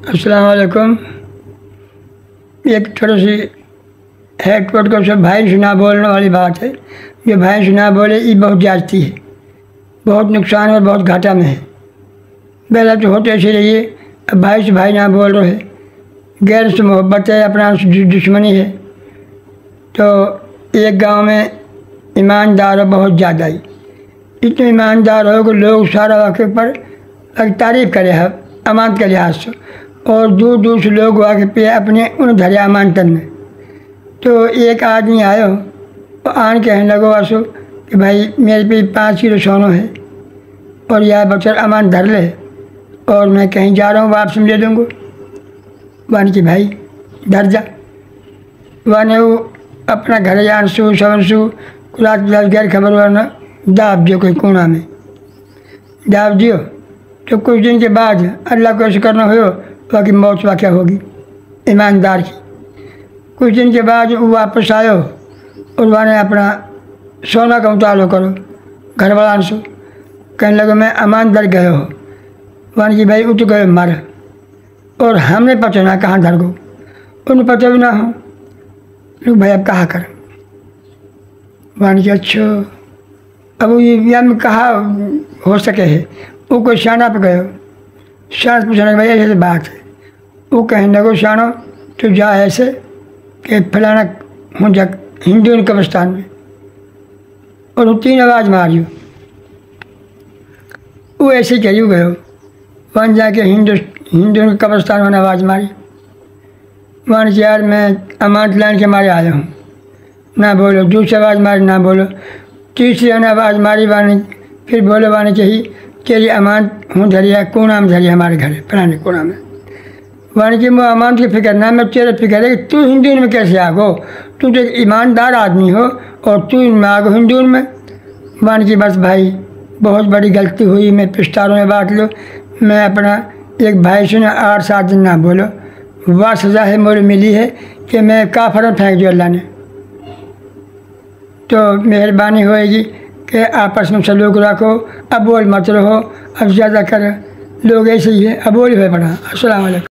अस्सलाम वालेकुम। एक थोड़ी सी है टोट को सब भाई सुना बोलने वाली बात है। जो भाई सुना बोले ये बहुत जाती है, बहुत नुकसान और बहुत घाटा में है। पहले तो होते ऐसे रहिए, अब भाई से भाई ना बोल रहे, गैर से मोहब्बत है, अपना दुश्मनी है। तो एक गांव में ईमानदार हो बहुत ज़्यादा ही, इतने ईमानदार हो कि लोग सारा वाक़े पर तारीफ़ करे है अमानत के लिहाज से, और दूर दूर से लोग वाक़े पे अपने उन धरे अमानत में। तो एक आदमी आयो और आन कहने लगो आसो कि भाई मेरे पे 5 किलो सोना है और यह बच्चा अमान धर ले और मैं कहीं जा रहा हूँ, वापस ले दूँगा। वन की भाई धर जा। वन वो अपना घर जान सू सवन सू कुलात गैर खबर वरना दाब दियो कोई कोना में दाब दियो। तो कुछ दिन के बाद अल्लाह को ऐसे करना हो बाकी मौत वाक़या होगी ईमानदार की। कुछ दिन के बाद वो वापस आयो और वहाँ अपना सोना का उतारो करो घर वाला से, कहने लगे मैं अमान धर गए हो। वन की भाई उठ गए मर, और हमने पता ना कहाँ धर गो, उन्हें पता भी ना हो। लोग भाई अब कहा कर वन की अच्छा अब ये में कहा हो सके है। वो कोई शाना पे गए, शान पूछने भाई ऐसे बात है। वो कहने लगो शानो तो जा ऐसे कि फलाना हूँ जा हिंदू कब्रिस्तान में, और 3 आवाज़ मारियो। वो ऐसे ही करियो गयो, वहाँ जाके हिंदू कब्रिस्तान में आवाज़ मारी। वहाँ से यार मैं अमानत लाइन के मारे आया हूँ, ना बोलो। दूसरी आवाज़ मारी, ना बोलो। तीसरी आवाज़ मारी वानी, फिर बोलो वानी चाहिए तेरी अमानत हूँ धरिया कोना में धरिया हमारे घर पुराने कोना में। वानी की मैं अमानत की फिक्र ना, मैं तेरे फिक्र है कि तू हिंदू में कैसे आगो, तू तो ईमानदार आदमी हो और तू इनमें आगो हिंदू में। वानी की बस भाई बहुत बड़ी गलती हुई, मैं पिस्तारों में बांट लो। मैं अपना एक भाई से ना 8-7 दिन ना बोलो, वह सज़ा है मुझे मिली है कि मैं काफर फेंक दिया अल्लाह ने। तो मेहरबानी होएगी कि आपस में सलूक रखो, अबोल मत रहो। अब ज़्यादा कर लोग ऐसे ही है, अबोल हुए पड़ा। अस्सलाम वालेकुम।